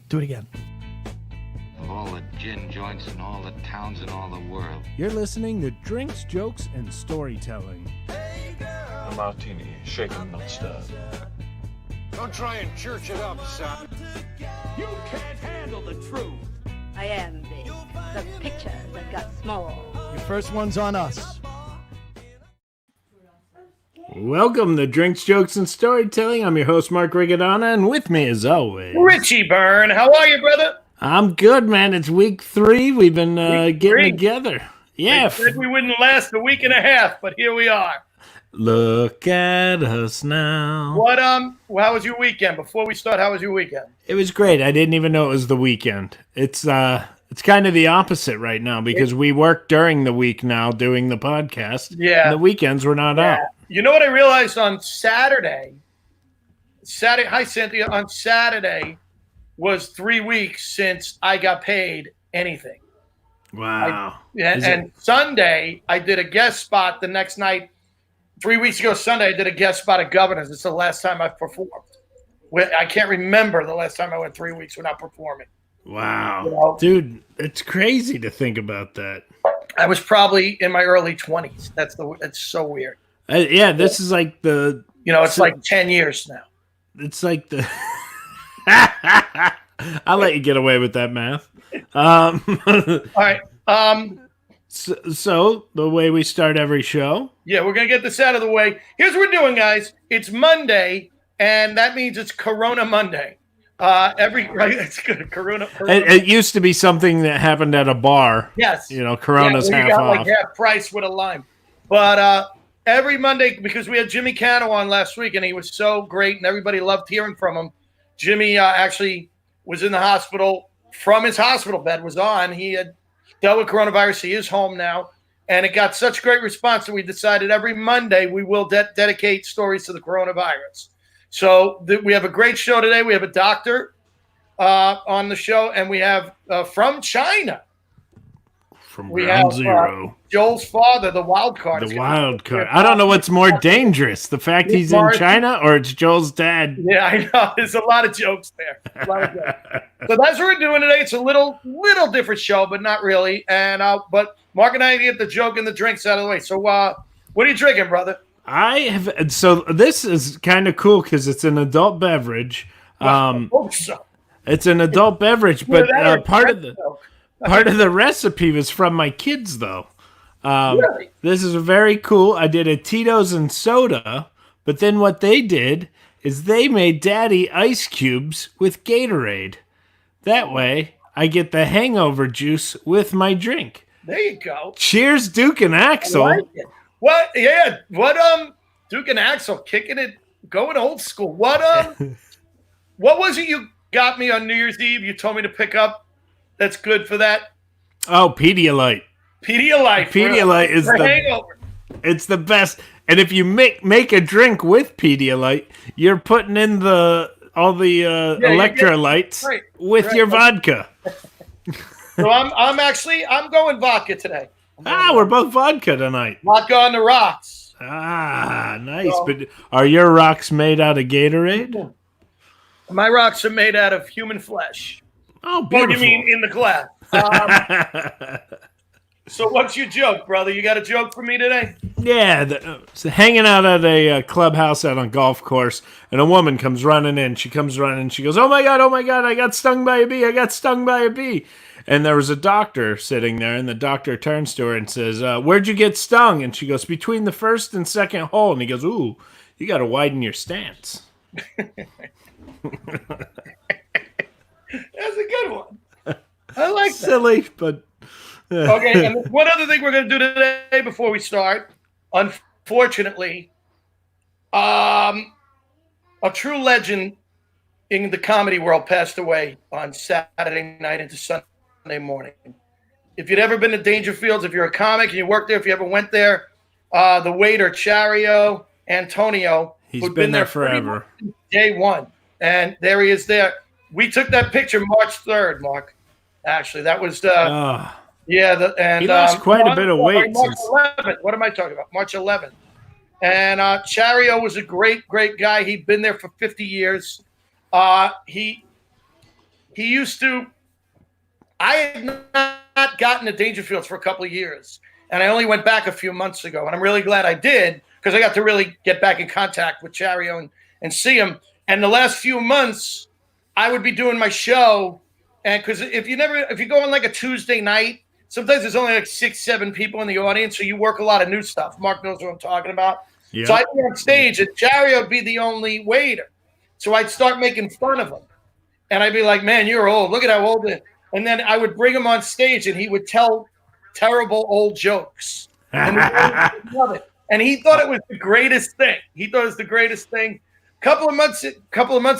Do it again. Of all the gin joints in all the towns in all the world. You're listening to Drinks, Jokes, and Storytelling. A martini, shaken, not stirred. Don't try and church it up, son. You can't handle the truth. I am big. The pictures have got small. Your first one's on us. Welcome to Drinks, Jokes, and Storytelling. I'm your host, Mark Rigodana, and with me, as always, Richie Byrne. How are you, brother? I'm good, man. It's week 3. We've been getting together. Yeah. They said we wouldn't last a week and a half, but here we are. Look at us now. What how was your weekend? Before we start, how was your weekend? It was great. I didn't even know it was the weekend. It's kind of the opposite right now because we work during the week now doing the podcast. Yeah. And the weekends we're not out. You know what I realized on Saturday? Hi, Cynthia. On Saturday was 3 weeks since I got paid anything. Wow. And Sunday, I did a guest spot the next night. 3 weeks ago, Sunday, I did a guest spot at Governor's. It's the last time I've performed. I can't remember the last time I went 3 weeks without performing. Wow. You know? Dude, it's crazy to think about that. I was probably in my early 20s. It's so weird. This is like the... it's like 10 years now. It's like the... I'll let you get away with that math. All right. So, the way we start every show... Yeah, we're going to get this out of the way. Here's what we're doing, guys. It's Monday, and that means it's Corona Monday. It's good. Corona. It used to be something that happened at a bar. Yes. Corona's half off. Like half price with a lime. But every Monday, because we had Jimmy Cano on last week, and he was so great, and everybody loved hearing from him. Jimmy actually was in the hospital. From his hospital bed was on. He had dealt with coronavirus. He is home now. And it got such great response that we decided every Monday we will dedicate stories to the coronavirus. So we have a great show today. We have a doctor on the show, and we have from China. From Ground Zero. Joel's father, the wild card. The wild card. I don't know what's more dangerous, the fact he's in China or it's Joel's dad. Yeah, I know. There's a lot of jokes there. So that's what we're doing today. It's a little different show, but not really. And but Mark and I get the joke and the drinks out of the way. So what are you drinking, brother? So this is kind of cool because it's an adult beverage. I hope so. It's an adult beverage, but part of the recipe was from my kids, though. Really? This is very cool. I did a Tito's and soda, but then what they did is they made Daddy ice cubes with Gatorade. That way, I get the hangover juice with my drink. There you go. Cheers, Duke and Axel. I like it. What? Yeah. What? Duke and Axel kicking it, going old school. What? What was it you got me on New Year's Eve? You told me to pick up. That's good for that. Oh, Pedialyte. Pedialyte is the hangover. It's the best. And if you make a drink with Pedialyte, you're putting in all the electrolytes with your vodka. So I'm going vodka today. We're both vodka tonight. Vodka on the rocks. Nice. But are your rocks made out of Gatorade? My rocks are made out of human flesh. Oh, beautiful. What do you mean in the glass? So what's your joke, brother? You got a joke for me today? Yeah. So hanging out at a clubhouse out on a golf course, and a woman comes running in. She comes running. She goes, oh, my God, I got stung by a bee. And there was a doctor sitting there, and the doctor turns to her and says, where'd you get stung? And she goes, between the first and second hole. And he goes, ooh, you got to widen your stance. That's a good one. I like that. Silly, but... Okay, and one other thing we're going to do today before we start. Unfortunately, a true legend in the comedy world passed away on Saturday night into Sunday morning. If you'd ever been to Dangerfields, if you're a comic and you work there, if you ever went there, the waiter, Chario Antonio, he's been there forever. Day one. And there he is there. We took that picture March 3rd, Mark. Actually, that was he lost quite a bit of weight. March 11th. What am I talking about? March 11th. And Chario was a great, great guy. He'd been there for 50 years. He he used to. I had not gotten to Dangerfields for a couple of years, and I only went back a few months ago, and I'm really glad I did because I got to really get back in contact with Chario and see him. And the last few months, I would be doing my show, and because if you go on like a Tuesday night, sometimes there's only like 6, 7 people in the audience, so you work a lot of new stuff. Mark knows what I'm talking about. Yep. So I'd be on stage, and Chario would be the only waiter. So I'd start making fun of him, and I'd be like, "Man, you're old. Look at how old." And then I would bring him on stage, and he would tell terrible old jokes, and love it. And he thought it was the greatest thing. He thought it was the greatest thing. Couple of months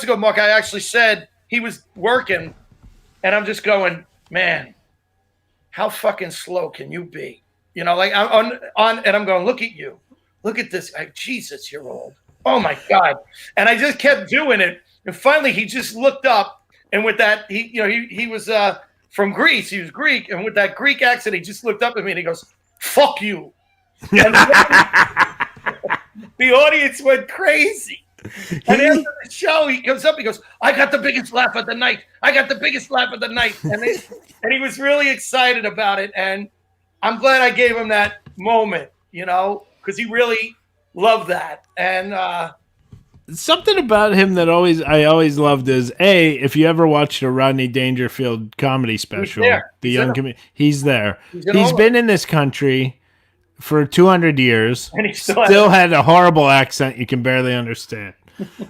ago, Mark, I actually said he was working, and I'm just going, man, how fucking slow can you be? You know, like I'm on, and I'm going, look at you, look at this, Jesus, you're old. Oh my God! And I just kept doing it, and finally he just looked up, and with that, he was from Greece, he was Greek, and with that Greek accent, he just looked up at me and he goes, "Fuck you!" And the audience went crazy. And after the show, he comes up, he goes, "I got the biggest laugh of the night. I got the biggest laugh of the night." And he was really excited about it. And I'm glad I gave him that moment, because he really loved that. And something about him that I always loved is, if you ever watched a Rodney Dangerfield comedy special, he's there. He's been in this country for 200 years, and he still had a horrible accent you can barely understand.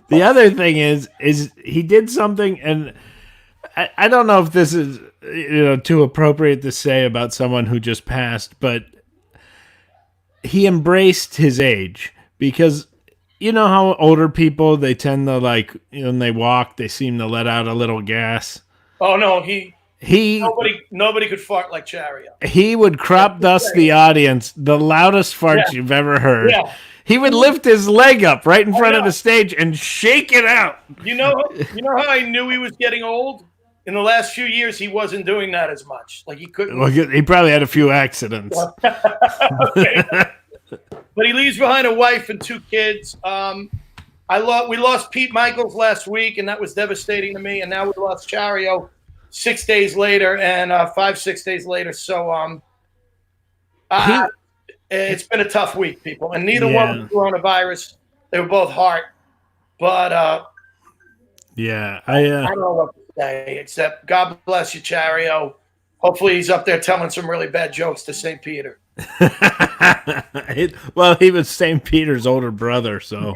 The other thing is he did something, and I don't know if this is too appropriate to say about someone who just passed, but he embraced his age, because you know how older people, they tend to, like, when they walk, they seem to let out a little gas. Oh no, nobody could fart like Chario. He would crop dust the audience, the loudest farts you've ever heard. Yeah. He would lift his leg up right in front of the stage and shake it out. You know how I knew he was getting old? In the last few years, he wasn't doing that as much. Like, he couldn't. Well, he probably had a few accidents. Okay. But he leaves behind a wife and 2 kids. We lost Pete Michaels last week, and that was devastating to me. And now we lost Chario 6 days later, and 5-6 days later. So it's been a tough week, people. And neither one was coronavirus. They were both heart. But I don't know what to say, except God bless you, Chario. Hopefully he's up there telling some really bad jokes to St. Peter. Well, he was St. Peter's older brother, so.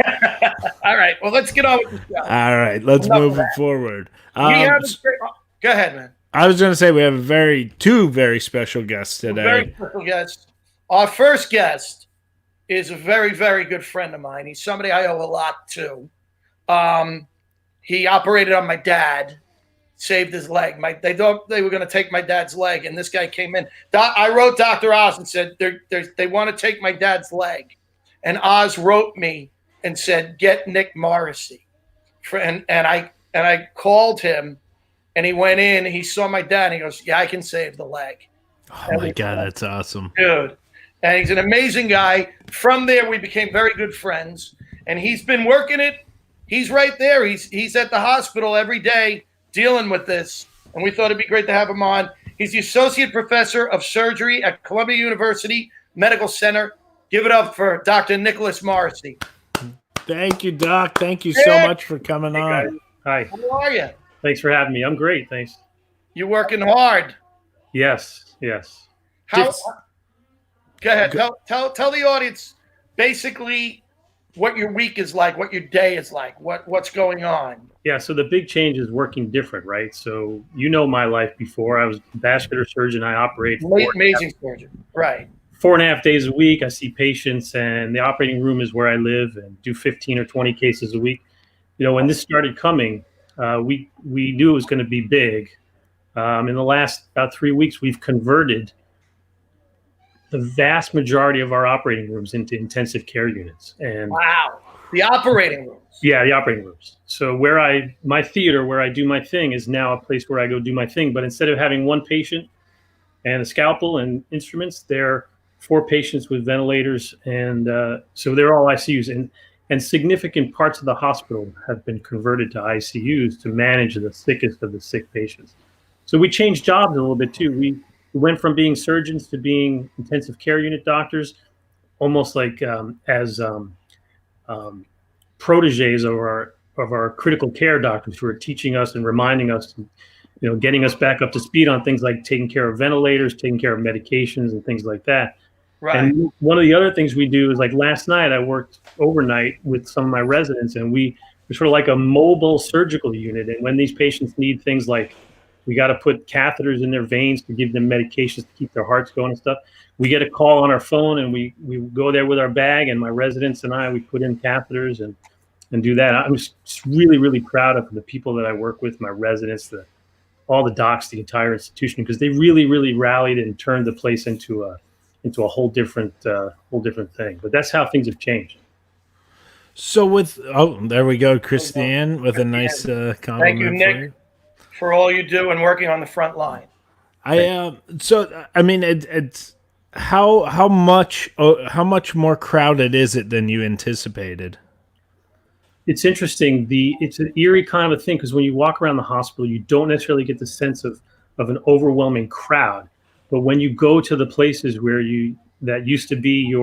All right. Well, let's get on with the show. All right. Let's move it forward. Go ahead, man. I was going to say we have two very special guests today. Very special guests. Our first guest is a very, very good friend of mine. He's somebody I owe a lot to. He operated on my dad, saved his leg. They thought they were going to take my dad's leg, and this guy came in. I wrote Dr. Oz and said, they want to take my dad's leg. And Oz wrote me and said, "Get Nick Morrissey." And I called him, and he went in, and he saw my dad, and he goes, "Yeah, I can save the leg." Oh, my God, that's awesome. Dude. And he's an amazing guy. From there, we became very good friends, and he's been working it. He's right there. He's at the hospital every day dealing with this, and we thought it'd be great to have him on. He's the Associate Professor of Surgery at Columbia University Medical Center. Give it up for Dr. Nicholas Morrissey. Thank you, Doc. Thank you so much for coming on. Hi. How are you? Thanks for having me. I'm great. Thanks. You working hard? Yes. Go ahead. Tell the audience basically what your week is like, what your day is like, what's going on. Yeah, so the big change is working different, right? So my life before. I was a vascular surgeon. I operate amazing surgeon, right? 4.5 days a week. I see patients, and the operating room is where I live, and do 15 or 20 cases a week. When this started coming, we knew it was going to be big. In the last about 3 weeks, we've converted the vast majority of our operating rooms into intensive care units. And wow, the operating rooms. Yeah, the operating rooms. So my theater where I do my thing is now a place where I go do my thing. But instead of having one patient and a scalpel and instruments, there are 4 patients with ventilators, and so they're all ICUs. And And significant parts of the hospital have been converted to ICUs to manage the sickest of the sick patients. So we changed jobs a little bit too. We went from being surgeons to being intensive care unit doctors, almost like as proteges of our critical care doctors who are teaching us and reminding us, getting us back up to speed on things like taking care of ventilators, taking care of medications, and things like that. Right. And one of the other things we do is, like last night, I worked overnight with some of my residents, and we're sort of like a mobile surgical unit. And when these patients need things like, we got to put catheters in their veins to give them medications to keep their hearts going and stuff, we get a call on our phone, and we go there with our bag, and my residents and we put in catheters and do that. I'm just really, really proud of the people that I work with, my residents, all the docs, the entire institution, because they really, really rallied and turned the place into a whole different thing. But that's how things have changed. So there we go, Christiane, with a nice compliment. Thank you, Nick, for all you do and working on the front line. It's how much more crowded is it than you anticipated? It's interesting. It's an eerie kind of a thing, because when you walk around the hospital, you don't necessarily get the sense of an overwhelming crowd. But when you go to the places where that used to be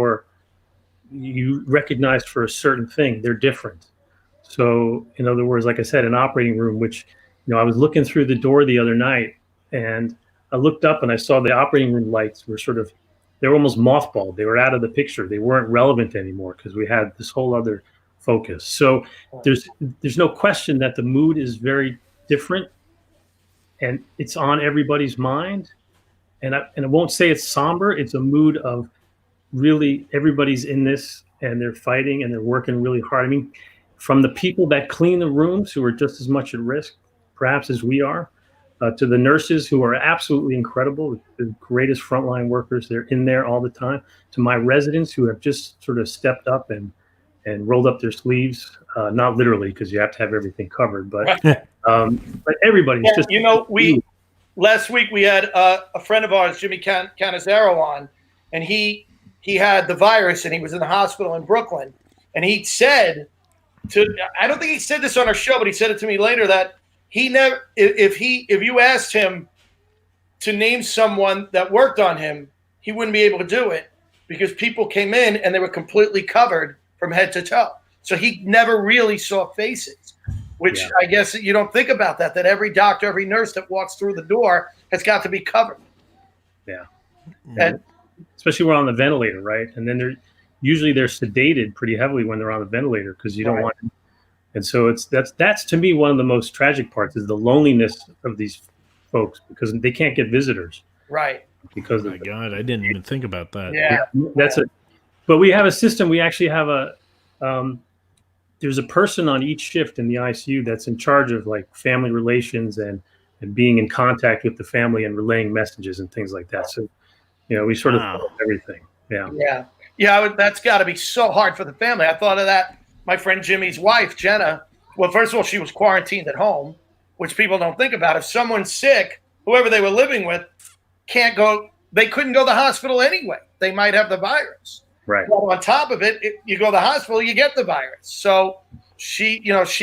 you recognized for a certain thing, they're different. So in other words, like I said, an operating room, which, I was looking through the door the other night, and I looked up and I saw the operating room lights were they were almost mothballed. They were out of the picture. They weren't relevant anymore because we had this whole other focus. So there's no question that the mood is very different, and it's on everybody's mind. And I won't say it's somber. It's a mood of really everybody's in this, and they're fighting, and they're working really hard. I mean, from the people that clean the rooms, who are just as much at risk, perhaps, as we are, to the nurses, who are absolutely incredible, the greatest frontline workers. They're in there all the time. To my residents, who have just sort of stepped up and rolled up their sleeves, not literally, because you have to have everything covered, but everybody's just. Last week we had a friend of ours, Jimmy Canizaro, on, and he had the virus, and he was in the hospital in Brooklyn, and he said I don't think he said this on our show, but he said it to me later, that he never, if you asked him to name someone that worked on him, he wouldn't be able to do it, because people came in and they were completely covered from head to toe. So he never really saw faces. Which I guess you don't think about that every doctor, every nurse that walks through the door has got to be covered. Yeah. And especially when we're on the ventilator, right? And then they're sedated pretty heavily when they're on the ventilator, because you don't want to. And so that's to me one of the most tragic parts, is the loneliness of these folks, because they can't get visitors. Right. Because oh my God, I didn't even think about that. Yeah. But we have a system. We actually have there's a person on each shift in the ICU that's in charge of like family relations and being in contact with the family and relaying messages and things like that. So, we sort of thought of everything. Yeah. Yeah. Yeah. That's got to be so hard for the family. I thought of that. My friend Jimmy's wife, Jenna. Well, first of all, she was quarantined at home, which people don't think about. If someone's sick, whoever they were living with can't go, they couldn't go to the hospital anyway. They might have the virus. Right. Well, on top of it, you go to the hospital, you get the virus. So she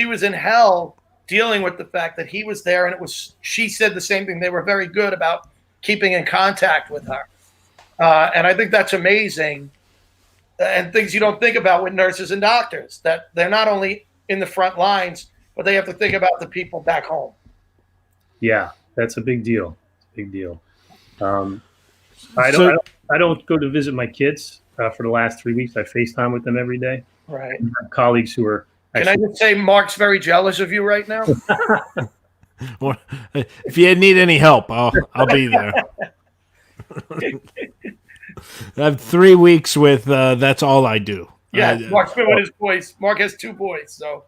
was in hell dealing with the fact that he was there, and she said the same thing. They were very good about keeping in contact with her. And I think that's amazing, and things you don't think about with nurses and doctors, that they're not only in the front lines, but they have to think about the people back home. Yeah, that's a big deal. Big deal. I don't go to visit my kids. For the last 3 weeks, I FaceTime with them every day. Right. I have colleagues who are. Can I just say, Mark's very jealous of you right now? Well, if you need any help, I'll be there. I have 3 weeks with that's all I do. Yeah, Mark's been with his boys. Mark has 2 boys, so.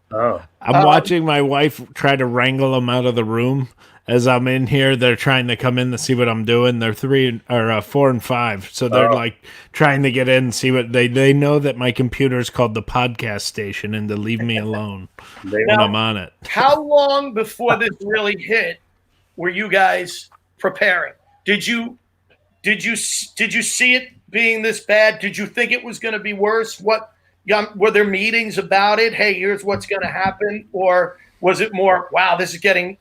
I'm watching my wife try to wrangle them out of the room. As I'm in here, they're trying to come in to see what I'm doing. They're 4 and 5, so they're like trying to get in and see what they know that my computer is called the podcast station, and to leave me alone when I'm on it. How long before this really hit were you guys preparing? Did you see it being this bad? Did you think it was going to be worse? What were there meetings about it? Hey, here's what's going to happen, or was it more, wow, this is getting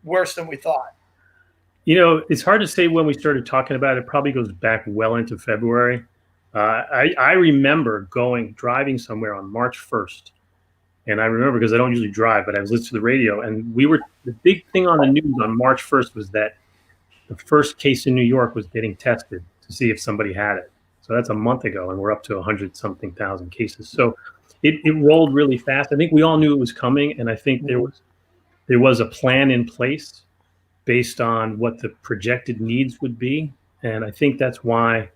worse than we thought? It's hard to say when we started talking about it. It probably goes back well into February. I remember driving somewhere on March 1st. And I remember, because I don't usually drive, but I was listening to the radio, and the big thing on the news on March 1st was that the first case in New York was getting tested to see if somebody had it. So that's a month ago, and we're up to 100-something thousand cases. So it rolled really fast. I think we all knew it was coming, and I think there was a plan in place based on what the projected needs would be. And I think that's why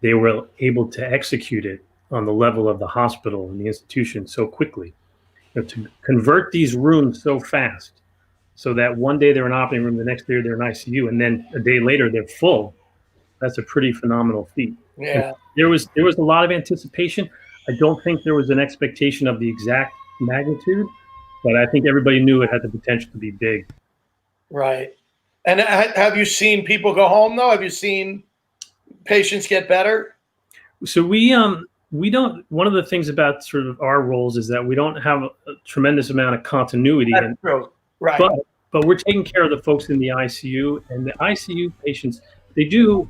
they were able to execute it on the level of the hospital and the institution so quickly. To convert these rooms so fast, so that one day they're in an operating room, the next day they're in ICU, and then a day later they're full. That's a pretty phenomenal feat. Yeah. And there was a lot of anticipation. I don't think there was an expectation of the exact magnitude, but I think everybody knew it had the potential to be big. Right. And have you seen people go home though? Have you seen patients get better? So we don't. One of the things about sort of our roles is that we don't have a tremendous amount of continuity. That's true. Right. But we're taking care of the folks in the ICU, and the ICU patients, they do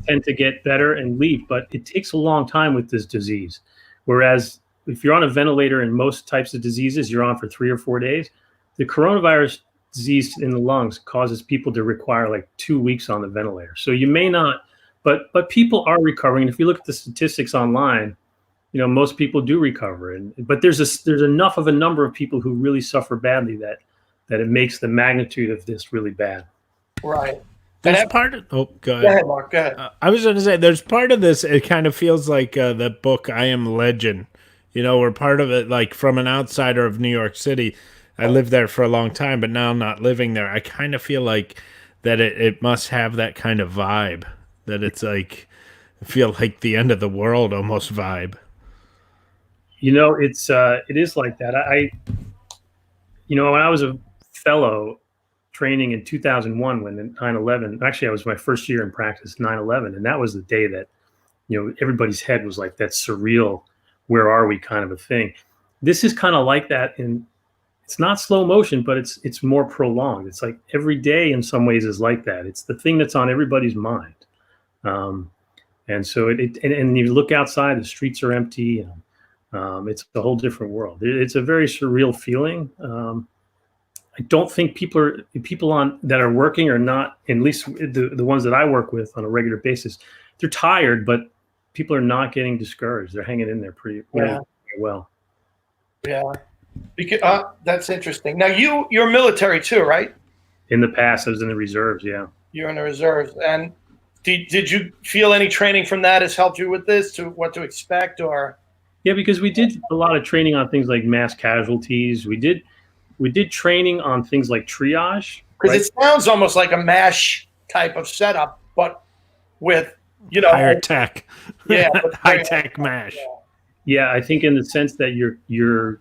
tend to get better and leave, but it takes a long time with this disease. Whereas if you're on a ventilator in most types of diseases, you're on for 3 or 4 days. The coronavirus disease in the lungs causes people to require like 2 weeks on the ventilator. So you may not. But people are recovering. If you look at the statistics online, most people do recover. But there's enough of a number of people who really suffer badly that it makes the magnitude of this really bad. Right. There's part of. Oh, go ahead. Go ahead, Mark. Go ahead. I was going to say, there's part of this. It kind of feels like the book "I Am Legend." We're part of it, like from an outsider of New York City. I lived there for a long time, but now I'm not living there. I kind of feel like that it must have that kind of vibe. That it's like, I feel like the end of the world almost vibe. It is like that. When I was a fellow training in 2001, when 9/11, actually I was my first year in practice, 9/11, and that was the day that, everybody's head was like that surreal, where are we kind of a thing. This is kind of like that, and it's not slow motion, but it's more prolonged. It's like every day in some ways is like that. It's the thing that's on everybody's mind. And so and you look outside, the streets are empty. It's a whole different world. It's a very surreal feeling. I don't think people on that are working are not, at least the ones that I work with on a regular basis, they're tired, but people are not getting discouraged. They're hanging in there pretty well. Yeah. Because, that's interesting. Now you're military too, right? In the past, I was in the reserves. Yeah. You're in the reserves. And did you feel any training from that has helped you with this, to what to expect, or? Yeah, because we did a lot of training on things like mass casualties. We did training on things like triage. Because it sounds almost like a MASH type of setup, but with, higher tech. Yeah. High tech MASH. Yeah, I think in the sense that you're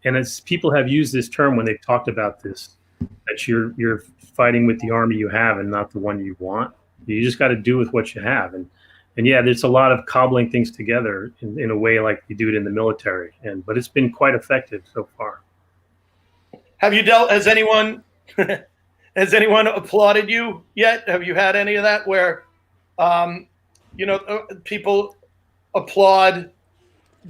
and as people have used this term when they've talked about this, that you're fighting with the army you have and not the one you want. You just got to do with what you have. And yeah, there's a lot of cobbling things together in a way like you do it in the military. But it's been quite effective so far. Has anyone applauded you yet? Have you had any of that where, people applaud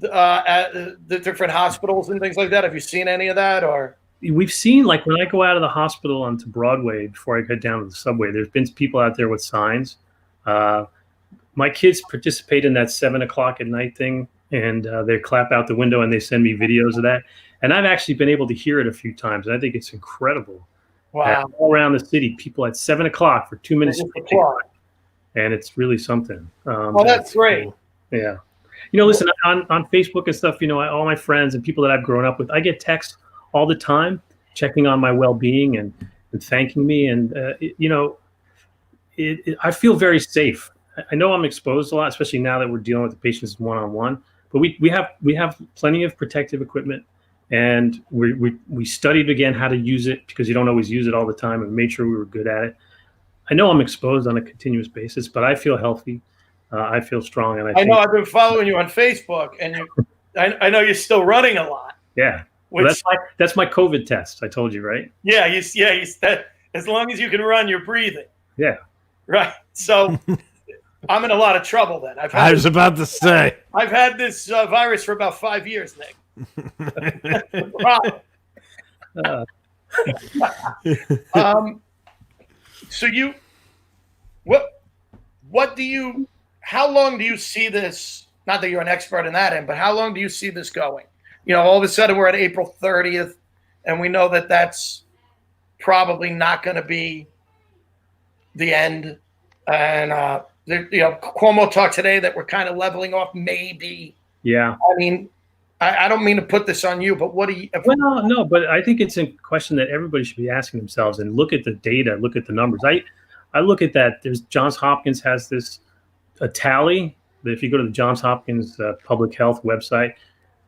at the different hospitals and things like that? Have you seen any of that, or? We've seen, like, when I go out of the hospital onto Broadway before I get down to the subway, there's been people out there with signs. My kids participate in that 7:00 at night thing, and they clap out the window and they send me videos of that. And I've actually been able to hear it a few times, and I think it's incredible. Wow. All around the city, people at 7:00 for 2 minutes. And it's really something. That's great. Cool. Yeah. Listen, on Facebook and stuff, all my friends and people that I've grown up with, I get texts all the time checking on my well-being and thanking me. And, I feel very safe. I know I'm exposed a lot, especially now that we're dealing with the patients one-on-one, but we have plenty of protective equipment, and we studied again how to use it, because you don't always use it all the time, and made sure we were good at it. I know I'm exposed on a continuous basis, but I feel healthy. I feel strong, and I know I've been following you on Facebook, and I know you're still running a lot. Yeah, Which, well, that's my COVID test. I told you, right? Yeah, as long as you can run, you're breathing. Yeah. Right. So I'm in a lot of trouble then. I was about to say. I've had this virus for about 5 years, Nick. So how long do you see this? Not that you're an expert in that end, but how long do you see this going? All of a sudden we're at April 30th, and we know that that's probably not going to be the end. And Cuomo talked today that we're kind of leveling off, maybe. Yeah. I mean, I don't mean to put this on you, but what do you? Well, no, but I think it's a question that everybody should be asking themselves and look at the data, look at the numbers. I look at that. There's Johns Hopkins has a tally. If you go to the Johns Hopkins public health website,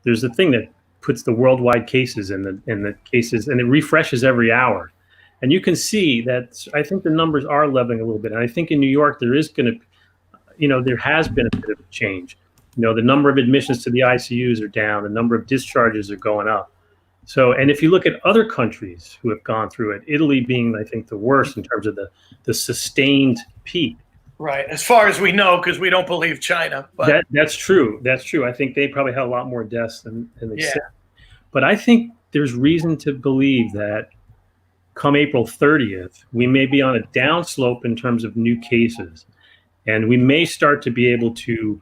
there's a thing that puts the worldwide cases in the cases, and it refreshes every hour. And you can see that I think the numbers are leveling a little bit. And I think in New York, there has been a bit of a change. The number of admissions to the ICUs are down. The number of discharges are going up. So, and if you look at other countries who have gone through it, Italy being, I think, the worst in terms of the sustained peak. Right. As far as we know, because we don't believe China. But that's true. That's true. I think they probably had a lot more deaths than they said. But I think there's reason to believe that come April 30th, we may be on a downslope in terms of new cases. And we may start to be able to,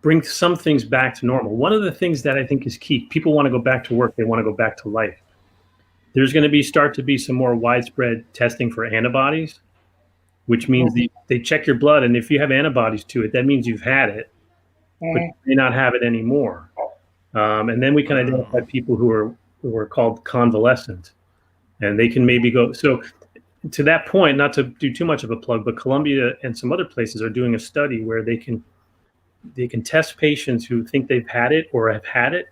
bring some things back to normal. One of the things that I think is key, people want to go back to work. They want to go back to life. There's going to start to be some more widespread testing for antibodies, which means they check your blood. And if you have antibodies to it, that means you've had it, but you may not have it anymore. And then we can identify people who are called convalescent, and they can maybe go. So to that point, not to do too much of a plug, but Columbia and some other places are doing a study where they can test patients who think they've had it or have had it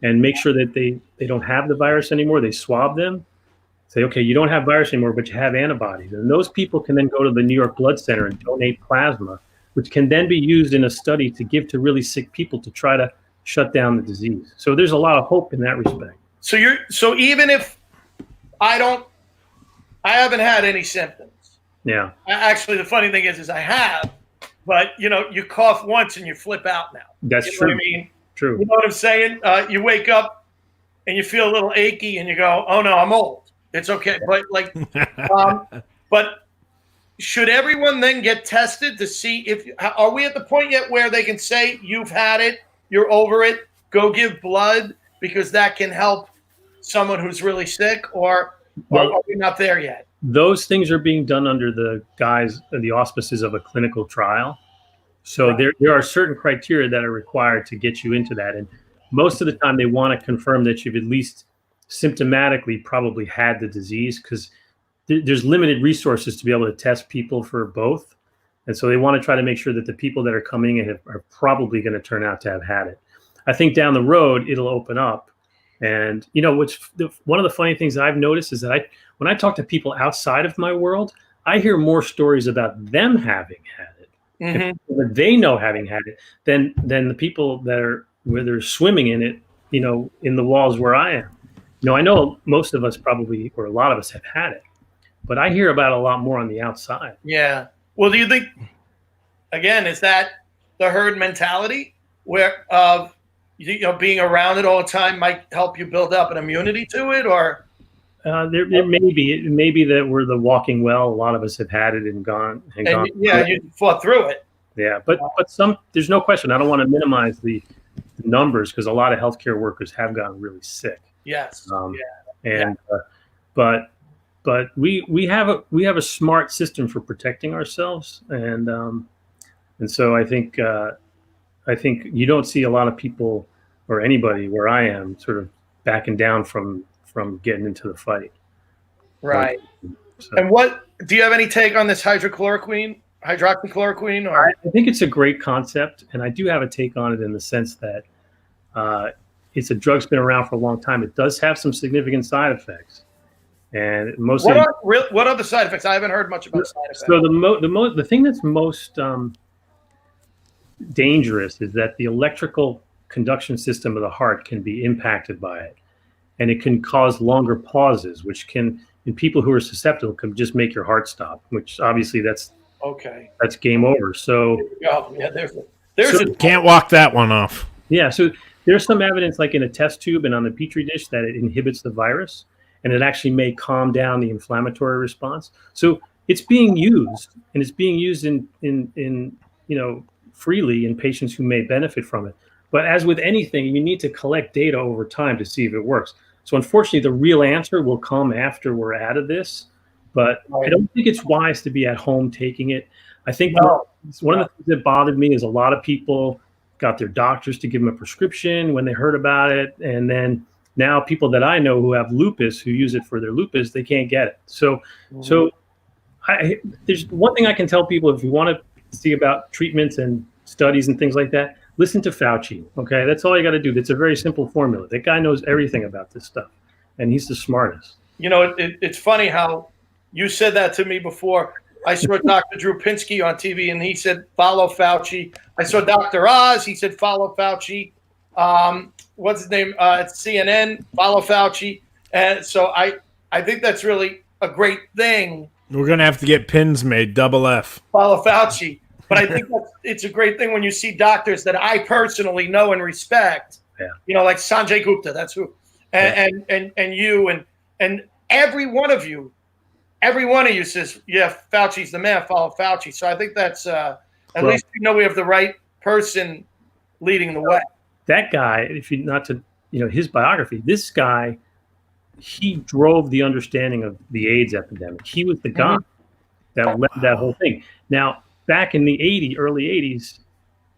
and make sure that they don't have the virus anymore. They swab them, say, okay, you don't have virus anymore, but you have antibodies. And those people can then go to the New York Blood Center and donate plasma, which can then be used in a study to give to really sick people to try to shut down the disease. So there's a lot of hope in that respect. So even if I haven't had any symptoms. Yeah. Actually, the funny thing is I have, but you cough once and you flip out now. That's true. What I mean? True. You know what I'm saying? You wake up and you feel a little achy and you go, "Oh no, I'm old. It's okay." But but should everyone then get tested to see are we at the point yet where they can say you've had it, you're over it, go give blood because that can help someone who's really sick, or are we not there yet? Those things are being done under the auspices of a clinical trial. So there are certain criteria that are required to get you into that. And most of the time they want to confirm that you've at least symptomatically probably had the disease, because there's limited resources to be able to test people for both. And so they want to try to make sure that the people that are coming in are probably going to turn out to have had it. I think down the road, it'll open up. And, one of the funny things I've noticed is that when I talk to people outside of my world, I hear more stories about them having had it, that they know having had it, than the people where they're swimming in it, in the walls where I am. I know most of us probably, or a lot of us have had it, but I hear about a lot more on the outside. Yeah. Well, do you think, again, is that the herd mentality where being around it all the time might help you build up an immunity to it, or? There may be. It may be that we're the walking well. A lot of us have had it and gone. Yeah, you fought through it. Yeah, but there's no question. I don't want to minimize the numbers, because a lot of healthcare workers have gotten really sick. Yes. But we have a smart system for protecting ourselves, and so I think you don't see a lot of people or anybody where I am sort of backing down from getting into the fight. Right. So. And what do you have any take on this hydroxychloroquine? Or? I think it's a great concept, and I do have a take on it in the sense that it's a drug's been around for a long time. It does have some significant side effects, And mostly, what are the side effects? I haven't heard much about side effects. So the thing that's most dangerous is that the electrical conduction system of the heart can be impacted by it, and it can cause longer pauses, which can, in people who are susceptible, can just make your heart stop. Which obviously that's game over. So can't walk that one off. Yeah, so there's some evidence, like in a test tube and on the petri dish, that it inhibits the virus, and it actually may calm down the inflammatory response. So it's being used, and it's being used in freely in patients who may benefit from it. But as with anything, you need to collect data over time to see if it works. So unfortunately, the real answer will come after we're out of this. But I don't think it's wise to be at home taking it. I think one of the things that bothered me is a lot of people got their doctors to give them a prescription when they heard about it. And then now people that I know who have lupus, who use it for their lupus, they can't get it. So there's one thing I can tell people: if you want to see about treatments and studies and things like that, listen to Fauci. Okay, that's all you got to do. That's a very simple formula. That guy knows everything about this stuff, and he's the smartest. You know, it's funny how you said that to me before. I saw Dr. Drew Pinsky on TV, and he said, follow Fauci. I saw Dr. Oz. He said, follow Fauci. What's his name? It's CNN. Follow Fauci. And so I think that's really a great thing. We're going to have to get pins made, double F. Follow Fauci. But I think it's a great thing when you see doctors that I personally know and respect. Yeah. You know, like Sanjay Gupta, that's who. And you and every one of you. Every one of you says, yeah, Fauci's the man, follow Fauci. So I think that's at least we know we have the right person leading the way. That guy, if you not to, his biography, this guy, he drove the understanding of the AIDS epidemic. He was the guy that led that whole thing. Now, back in the early 80s,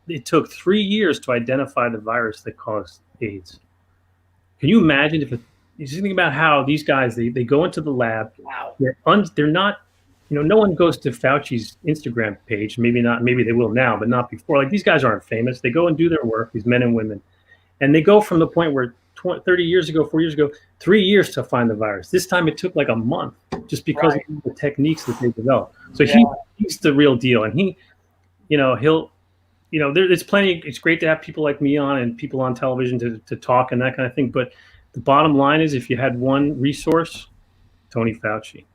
it took 3 years to identify the virus that caused AIDS. Can you imagine if you just think about how these guys, they go into the lab. Wow. They're not, no one goes to Fauci's Instagram page. Maybe they will now, but not before. Like, these guys aren't famous. They go and do their work, these men and women. And they go from the point where 30 years ago, 4 years ago, 3 years to find the virus. This time it took like a month just because of the techniques that they developed. So he's the real deal. And there's plenty. It's great to have people like me on and people on television to talk and that kind of thing. But the bottom line is, if you had one resource, Tony Fauci.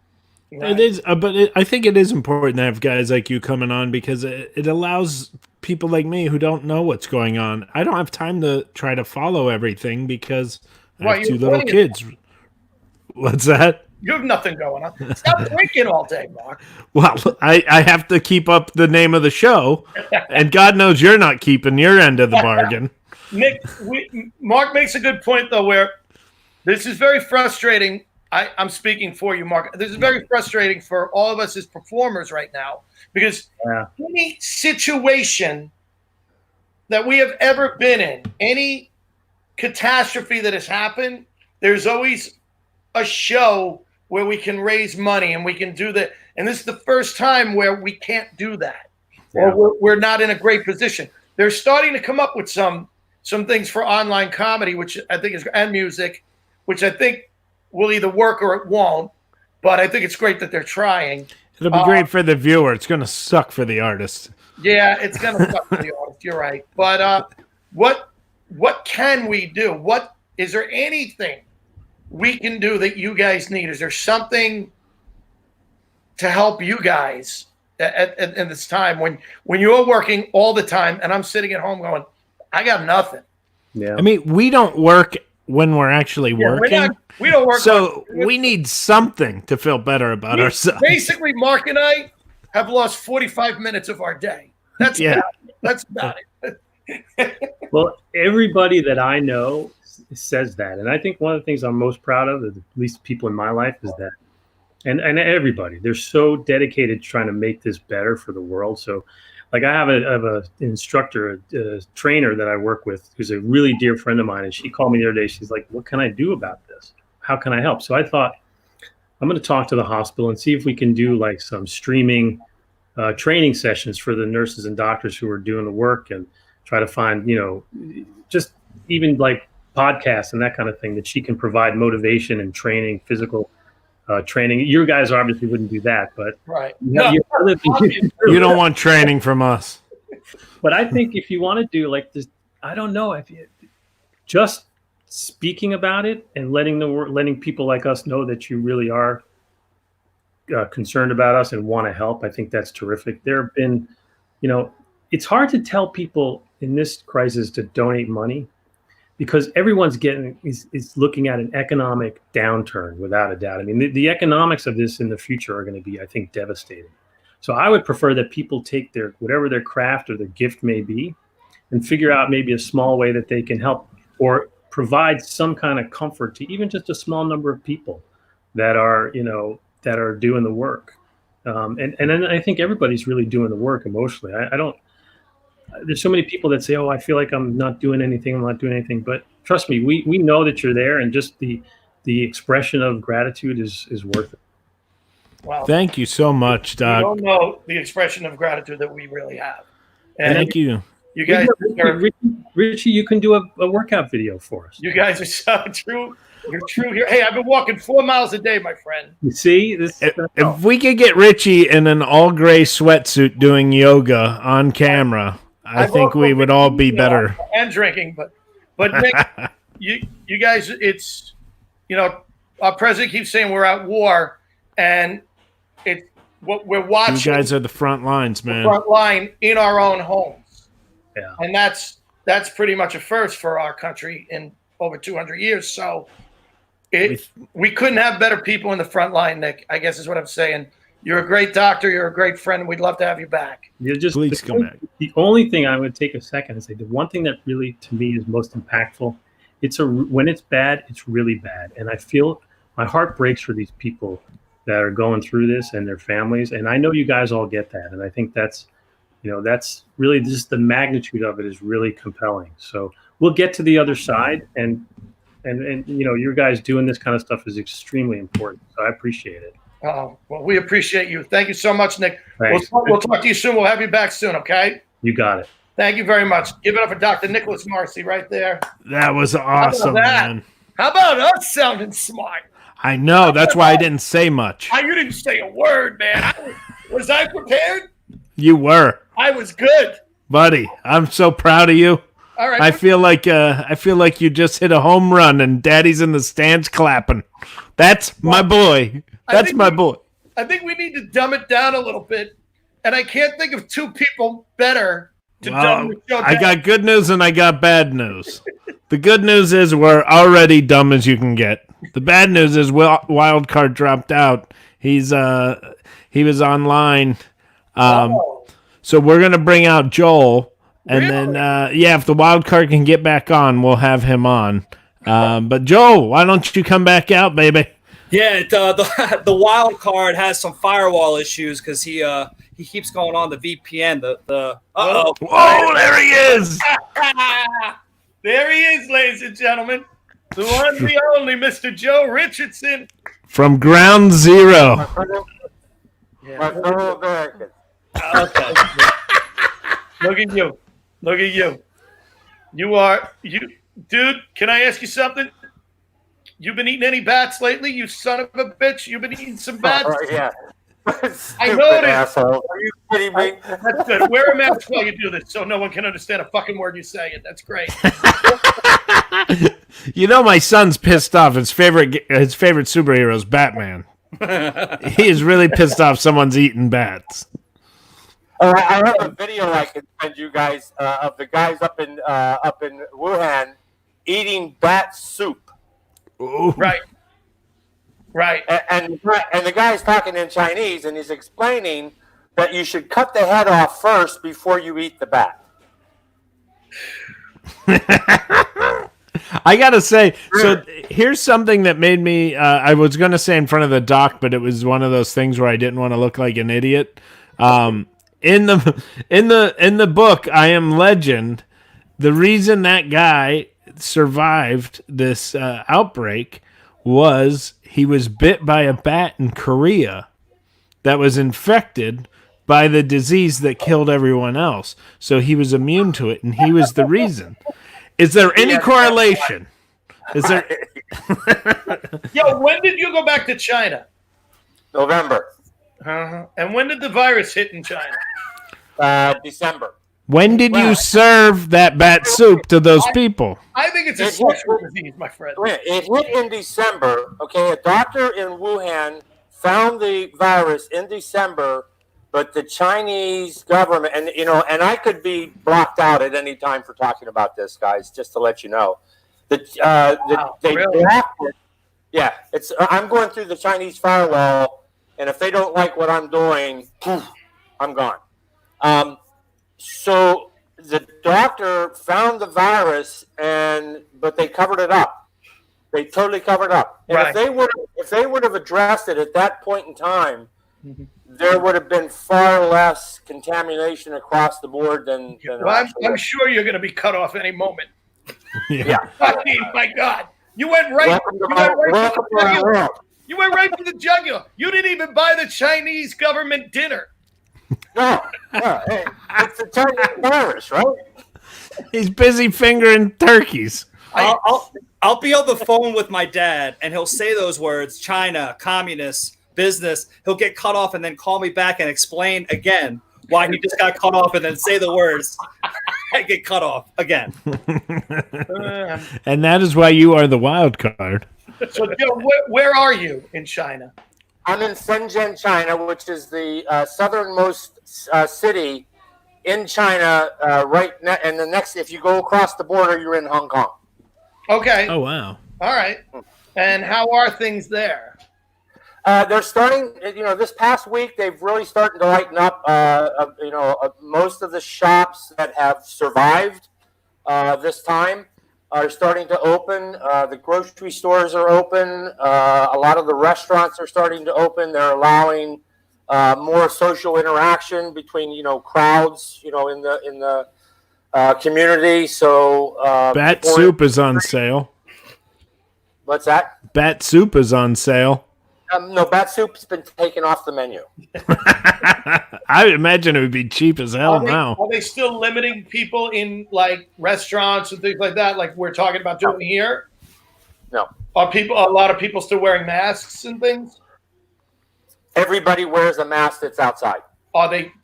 It is, but I think it is important to have guys like you coming on, because it allows people like me who don't know what's going on. I don't have time to try to follow everything because I have two little kids. What's that? You have nothing going on. Stop drinking all day, Mark. Well, I have to keep up the name of the show, and God knows you're not keeping your end of the bargain. Nick, Mark makes a good point, though, where this is very frustrating. I'm speaking for you, Mark. This is very frustrating for all of us as performers right now, because any situation that we have ever been in, any catastrophe that has happened, there's always a show where we can raise money and we can do that. And this is the first time where we can't do that, or we're not in a great position. They're starting to come up with some things for online comedy, which I think is, and music, which I think will either work or it won't. But I think it's great that they're trying. It'll be great for the viewer. It's going to suck for the artist. Yeah, it's going to suck for the artist. You're right. But what can we do? Is there anything we can do that you guys need? Is there something to help you guys at this time when you're working all the time and I'm sitting at home going, I got nothing? Yeah. I mean, we don't work when we're actually working. We don't work. So we need something to feel better about ourselves. Basically, Mark and I have lost 45 minutes of our day. That's about it. Well, everybody that I know says that. And I think one of the things I'm most proud of, at least people in my life, is that, and everybody, they're so dedicated to trying to make this better for the world. So, like, I have an instructor, a trainer that I work with, who's a really dear friend of mine. And she called me the other day. She's like, what can I do about this? How can I help? So I thought, I'm going to talk to the hospital and see if we can do like some streaming training sessions for the nurses and doctors who are doing the work, and try to find, just even like podcasts and that kind of thing that she can provide motivation and training, physical training. You guys obviously wouldn't do that, but Right. you have other things you can do. You don't want training from us. But I think if you want to do like this, I don't know, if you just speaking about it and letting people like us know that you really are concerned about us and want to help, I think that's terrific. There have been, it's hard to tell people in this crisis to donate money because everyone's is looking at an economic downturn without a doubt. I mean, the economics of this in the future are going to be, I think, devastating. So I would prefer that people take whatever their craft or their gift may be and figure out maybe a small way that they can help or provide some kind of comfort to even just a small number of people that are doing the work. And then I think everybody's really doing the work emotionally. There's so many people that say, oh, I feel like I'm not doing anything. But trust me, we know that you're there, and just the expression of gratitude is worth it. Wow. Thank you so much, Doc. You don't know the expression of gratitude that we really have. And Thank you. You guys Richie, you can do a workout video for us. You guys are so true. You're true here. Hey, I've been walking 4 miles a day, my friend. You see, if we could get Richie in an all gray sweatsuit doing yoga on camera, I think we would all be better. And drinking, but Nick, you guys, it's our president keeps saying we're at war, and it's what we're watching. You guys are the front lines, man. Front line in our own homes. Yeah, and that's pretty much a first for our country in over 200 years. So we couldn't have better people in the front line, Nick, I guess is what I'm saying. You're a great doctor. You're a great friend. And we'd love to have you back. Please come back. The only thing I would take a second and say, the one thing that really, to me, is most impactful, when it's bad, it's really bad. And I feel my heart breaks for these people that are going through this and their families. And I know you guys all get that. And I think that's really just the magnitude of it is really compelling. So we'll get to the other side, and your guys doing this kind of stuff is extremely important. So I appreciate it. Oh, well, we appreciate you. Thank you so much, Nick. We'll talk to you soon. We'll have you back soon, okay? You got it. Thank you very much. Give it up for Dr. Nicholas Morrissey right there. That was awesome, man. How about us sounding smart? I know. That's why I didn't say much. You didn't say a word, man. Was I prepared? You were. I was good. Buddy, I'm so proud of you. All right. I feel like you just hit a home run and Daddy's in the stands clapping. That's my boy. That's my boy. I think we need to dumb it down a little bit, and I can't think of two people better to dumb the show down. I got good news and I got bad news. The good news is we're already dumb as you can get. The bad news is wild card dropped out. He was online. So we're gonna bring out Joel. And then, if the wild card can get back on, we'll have him on. But Joe, why don't you come back out, baby? Yeah, the wild card has some firewall issues because he keeps going on the VPN. Whoa, there he is! There he is, ladies and gentlemen. The one, the only, Mr. Joe Richardson. From Ground Zero. My fellow Americans. Okay. Look at you. Look at you. Dude, can I ask you something? You've been eating any bats lately, you son of a bitch? You've been eating some bats? Yeah. I noticed. Asshole. Are you kidding me? That's good. Wear a mask while you do this so no one can understand a fucking word you say. That's great. My son's pissed off. His favorite superhero is Batman. He is really pissed off someone's eating bats. I have a video I can send you guys of the guys up in Wuhan eating bat soup. Ooh. Right. And the guy's talking in Chinese, and he's explaining that you should cut the head off first before you eat the bat. I gotta say, so here's something that made me. I was gonna say in front of the doc, but it was one of those things where I didn't want to look like an idiot. In the book, I Am Legend, the reason that guy survived this outbreak was he was bit by a bat in Korea that was infected by the disease that killed everyone else. So he was immune to it, and he was the reason. Is there any correlation? Is there? Yo, when did you go back to China? November. And when did the virus hit in China? December. When did you serve that bat soup to those people? I think it's a social disease, my friend. It hit in December. Okay, a doctor in Wuhan found the virus in December, but the Chinese government, and I could be blocked out at any time for talking about this, guys, just to let you know. They really? blocked it. Yeah, I'm going through the Chinese firewall, and if they don't like what I'm doing, I'm gone. So the doctor found the virus, but they covered it up. They totally covered it up. And Right. if they would have addressed it at that point in time, there would have been far less contamination across the board than. Well, I'm sure you're going to be cut off any moment. Yeah. I mean, my God, you went right. Welcome to my world. You went right for the jugular. You didn't even buy the Chinese government dinner. No, hey, it's the Chinese virus, right? He's busy fingering turkeys. I'll be on the phone with my dad, and he'll say those words: China, communist, business. He'll get cut off, and then call me back and explain again why he just got cut off, and then say the words. I get cut off again. And that is why you are the wild card. So, Joe, where are you in China? I'm in Shenzhen, China, which is the southernmost city in China. And the next, if you go across the border, you're in Hong Kong. Okay. Oh, wow. All right. And how are things there? They're starting. This past week they've really started to lighten up. Most of the shops that have survived this time are starting to open. The grocery stores are open. A lot of the restaurants are starting to open. They're allowing more social interaction between crowds in the community. So Bat soup is on sale. What's that? Bat soup is on sale. No, bat soup's been taken off the menu. I imagine it would be cheap as hell now. Are they still limiting people in like restaurants and things like that, like we're talking about doing here? No. Are a lot of people still wearing masks and things? Everybody wears a mask that's outside.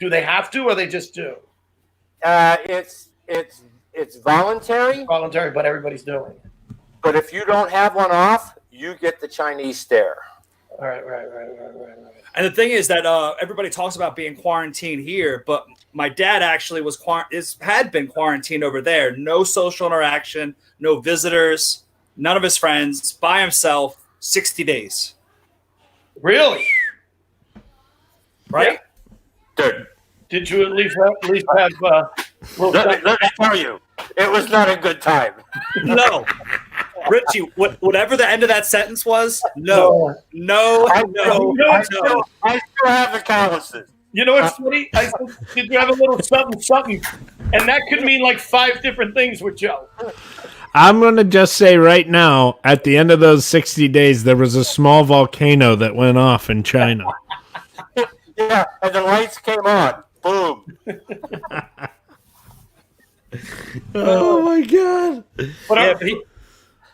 Do they have to, or they just do? It's voluntary. Voluntary, but everybody's doing it. But if you don't have one off, you get the Chinese stare. All right. And the thing is that everybody talks about being quarantined here, but my dad actually had been quarantined over there. No social interaction, no visitors, none of his friends, by himself, 60 days. Really? Right? Dude. Did you at least have Let me tell you, it was not a good time. No. Richie, whatever the end of that sentence was, no. I still have the calluses. You know what's funny? I said, did you have a little something? And that could mean like 5 different things with Joe. I'm going to just say right now, at the end of those 60 days, there was a small volcano that went off in China. Yeah, and the lights came on. Boom. Oh, my God.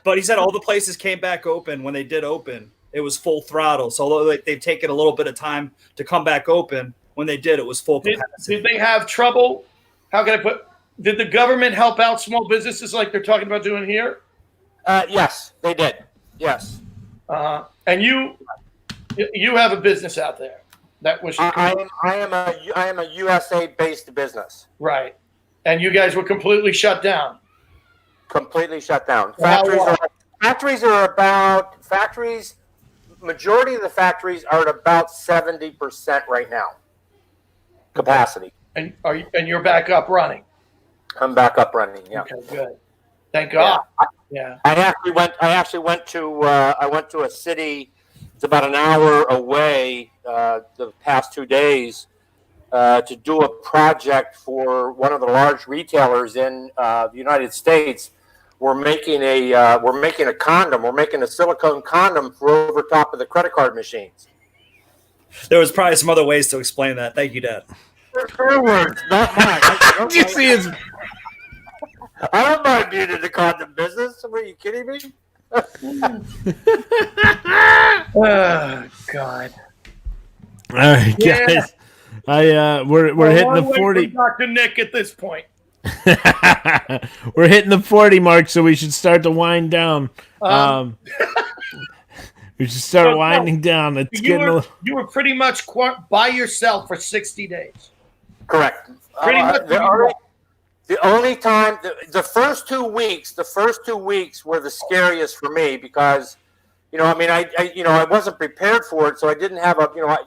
But he said all the places came back open. When they did open, it was full throttle. So although they've taken a little bit of time to come back open, when they did, it was full capacity. Did they have trouble? Did the government help out small businesses like they're talking about doing here? Yes, they did. Yes. And you have a business out there. That was I am a USA-based busince. Right. And you guys were completely shut down. Completely shut down. Majority of the factories are at about 70% right now. Capacity. And you're back up running. I'm back up running. Yeah. Okay, good. Thank God. Yeah. I actually went to a city. It's about an hour away. The past 2 days to do a project for one of the large retailers in the United States. We're making a condom. We're making a silicone condom for over top of the credit card machines. There was probably some other ways to explain that. Thank you, Dad. Her words, not mine. Did you see his? I don't mind being in the condom business. Are you kidding me? Oh God. All right, Yeah. guys. We're hitting the 40. Dr. Nick at this point. We're hitting the 40 mark, so we should start to wind down. We should start winding down. It's getting you were pretty much by yourself for 60 days. Correct. Pretty much. The only time, the first 2 weeks were the scariest for me because, I wasn't prepared for it, so I didn't have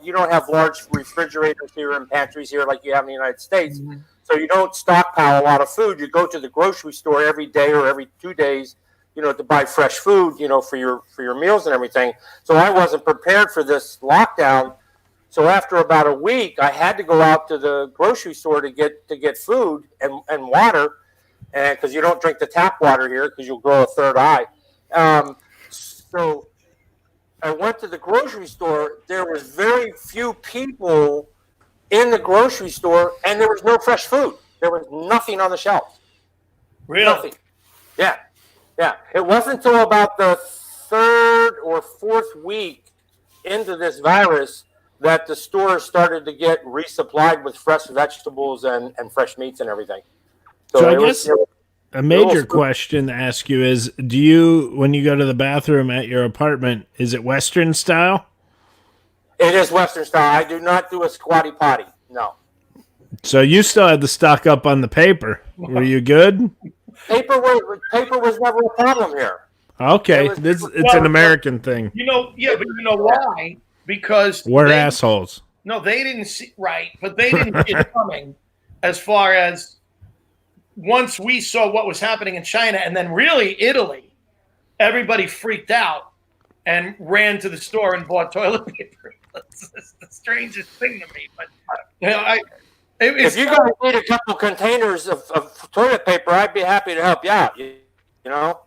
you don't have large refrigerators here and pantries here like you have in the United States. Mm-hmm. So you don't stockpile a lot of food. You go to the grocery store every day or every 2 days, to buy fresh food, for your meals and everything. So I wasn't prepared for this lockdown. So after about a week, I had to go out to the grocery store to get food and water, and because you don't drink the tap water here because you'll grow a third eye. So I went to the grocery store. There was very few people in the grocery store, and there was no fresh food. There was nothing on the shelf. Really? Nothing. Yeah. It wasn't until about the third or fourth week into this virus that the stores started to get resupplied with fresh vegetables and fresh meats and everything. So I guess a major question to ask you is, do you, when you go to the bathroom at your apartment, is it Western style? It is Western style. I do not do a squatty potty. No. So you still had to stock up on the paper. Were you good? Paper was never a problem here. Okay, it's an American thing. But you know why? Because we're assholes. No, they didn't see but they didn't see it coming. As far as once we saw what was happening in China, and then really Italy, everybody freaked out and ran to the store and bought toilet paper. That's the strangest thing to me. But if you guys need a couple containers of toilet paper, I'd be happy to help you out. You know.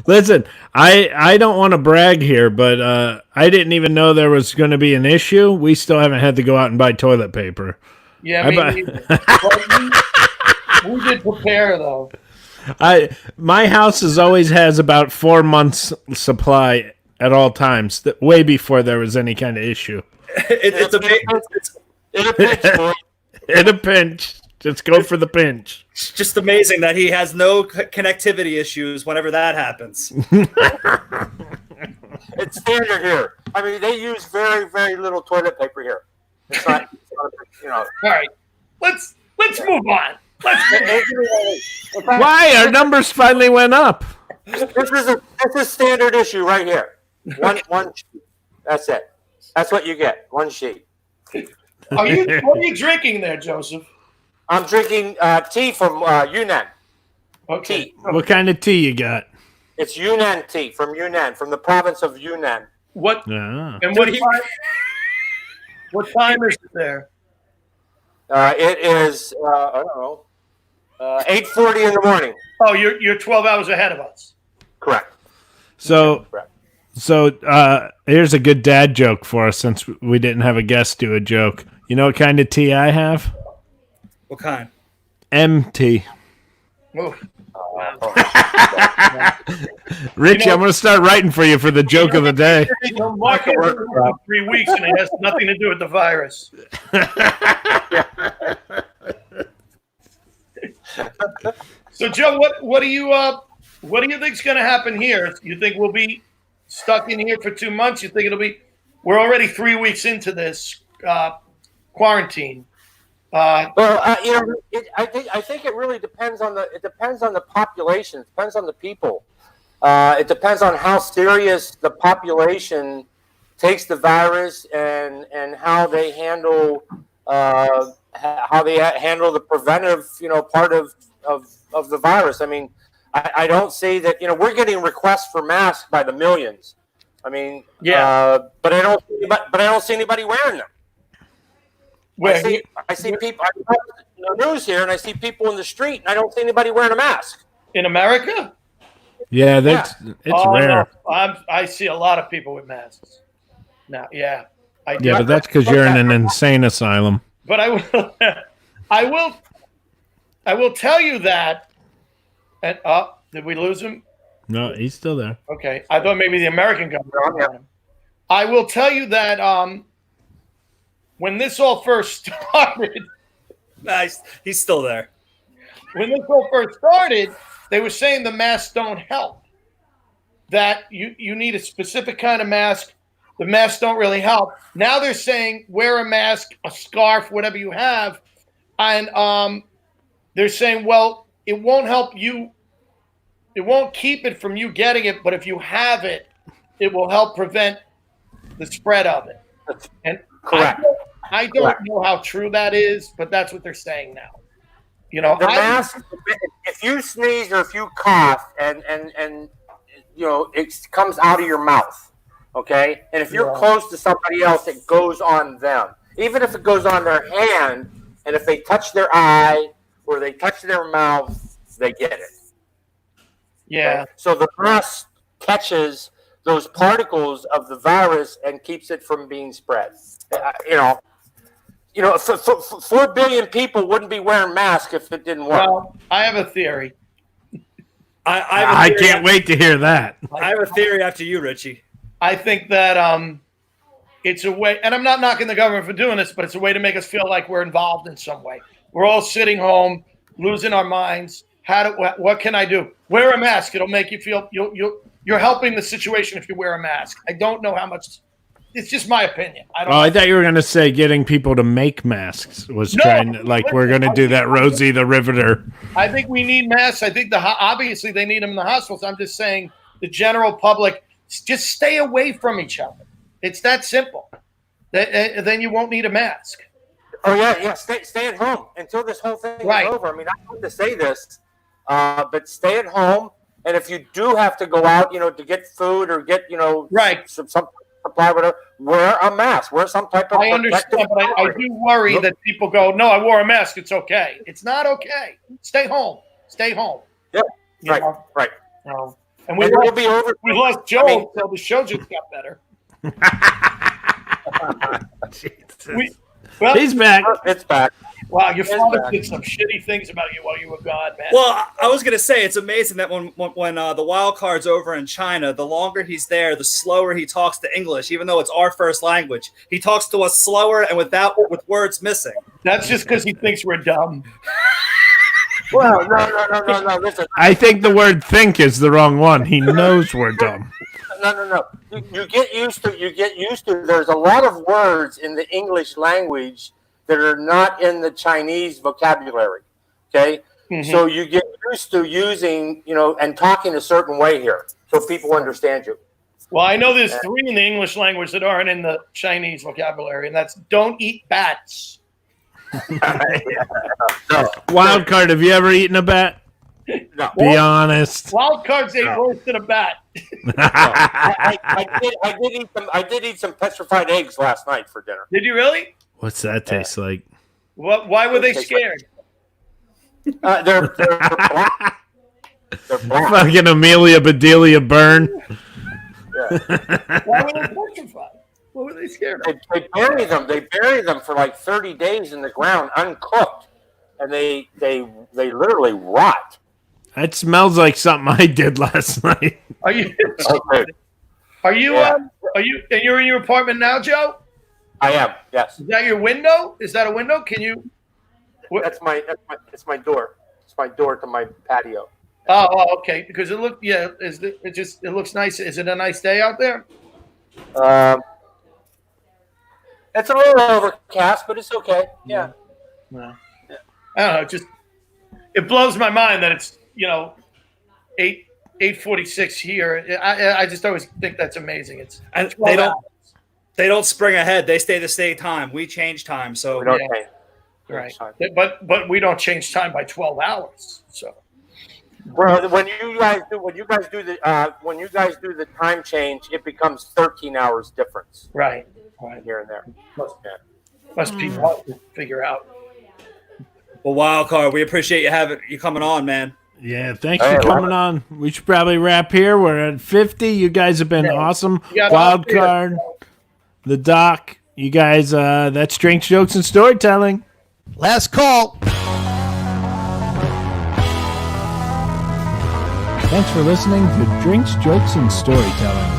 Listen, I don't want to brag here, but I didn't even know there was going to be an issue. We still haven't had to go out and buy toilet paper. Yeah, we did prepare though. My house always has about 4 months supply at all times, way before there was any kind of issue. It's in a pinch, boy. In a pinch. Just go for the pinch. It's just amazing that he has no connectivity issues whenever that happens. It's standard here. I mean, they use very, very little toilet paper here. It's not All right, let's move on. Why? Our numbers finally went up. This is standard issue right here. One sheet. That's it. That's what you get. One sheet. What are you drinking there, Joseph? I'm drinking tea from Yunnan. Okay. Tea. What kind of tea you got? It's Yunnan tea from Yunnan, from the province of Yunnan. What? Ah. And what time is it there? It is I don't know, 8:40 in the morning. Oh, you're 12 hours ahead of us. Correct. So here's a good dad joke for us, since we didn't have a guest do a joke. You know what kind of tea I have? What kind? MT. Oh. Richie, I'm going to start writing for you for the joke of the day. Mark it for 3 weeks, and it has nothing to do with the virus. So, Joe, what do you think's going to happen here? You think we'll be stuck in here for 2 months? You think it'll be? We're already 3 weeks into this quarantine. I think it really depends on the population. It depends on the people. It depends on how serious the population takes the virus and how they handle the preventive part of the virus. I mean, I don't see that. We're getting requests for masks by the millions. I mean, yeah, but I don't see anybody wearing them. I see people. I watch the news here, and I see people in the street, and I don't see anybody wearing a mask. In America? Yeah, it's rare. No, I see a lot of people with masks. Now, yeah, I do. Yeah, but that's because you're in an insane asylum. But I will tell you that. And did we lose him? No, he's still there. Okay, I thought maybe the American government. I will tell you that when this all first started, Nice. He's still there. when this all first started, they were saying the masks don't help. That you need a specific kind of mask. The masks don't really help. Now they're saying wear a mask, a scarf, whatever you have, and they're saying, well, it won't help you. It won't keep it from you getting it, but if you have it, it will help prevent the spread of it. And Correct. I don't know how true that is, but that's what they're saying now. You know, The mask, if you sneeze or if you cough and you know, it comes out of your mouth, okay? And if you're close to somebody else, it goes on them. Even if it goes on their hand, and if they touch their eye or they touch their mouth, they get it. Yeah. Okay? So the mask catches those particles of the virus and keeps it from being spread. You know, 4 billion people wouldn't be wearing masks if it didn't work. Well, I have a theory. I can't wait to hear that. I have a theory after you, Richie. I think that it's a way, and I'm not knocking the government for doing this, but it's a way to make us feel like we're involved in some way. We're all sitting home, losing our minds. What can I do? Wear a mask. It'll make you feel you're helping the situation if you wear a mask. I don't know how much. It's just my opinion. I thought you were going to say getting people to make masks was trying to, like, we're going to do that Rosie the Riveter. I think we need masks. I think obviously they need them in the hospitals. I'm just saying the general public, just stay away from each other. It's that simple. Then you won't need a mask. Oh yeah. Stay at home until this whole thing is over. I mean, I hate to say this, but stay at home. And if you do have to go out, you know, to get food or get, you know, some supply, whatever, wear a mask. Wear some type of. I understand, but I do worry that people go, "No, I wore a mask. It's okay." It's not okay. Stay home. Stay home. Yeah. Right. And we lost Joe until the show just got better. He's back. It's back. Wow, your father did some shitty things about you while you were gone, man. Well, I was going to say, it's amazing that when the wild card's over in China, the longer he's there, the slower he talks to English, even though it's our first language. He talks to us slower and with words missing. That's just because he thinks we're dumb. Well, no. Listen. I think the word "think" is the wrong one. He knows we're dumb. No. You get used to. There's a lot of words in the English language that are not in the Chinese vocabulary. Okay, so you get used to using, you know, and talking a certain way here, so people understand you. Well, I know there's 3 in the English language that aren't in the Chinese vocabulary, and that's "don't eat bats." No. Wild card, have you ever eaten a bat? No. Be honest. Wild cards ain't worse than a bat. I did eat some petrified eggs last night for dinner. Did you really? What's that taste like? Why were they scared? They're black. They're black. Fucking Amelia Bedelia Byrne. Yeah. Why were they petrified? What were they scared of? They bury them. They bury them for like 30 days in the ground, uncooked, and they literally rot. That smells like something I did last night. Are you? Okay. Are you? And you're in your apartment now, Joe? I am. Yes. Is that your window? Is that a window? Can you? It's my door. It's my door to my patio. Oh, okay. Because it looks nice. Is it a nice day out there? It's a little overcast, but it's okay. Yeah. I don't know. It blows my mind that it's 8:46 here. I just always think that's amazing. And they don't spring ahead. They stay the same time. We change time. So right. But we don't change time by 12 hours. So. Well, when you guys do the time change, it becomes 13 hours difference. Right. Here and there. Must be hard to figure out. Well, wild card, we appreciate you coming on, man. Yeah, thanks for coming on. We should probably wrap here. We're at 50. You guys have been awesome. Wild card, the doc. You guys, that's Drinks, Jokes, and Storytelling. Last call. Thanks for listening to Drinks, Jokes, and Storytelling.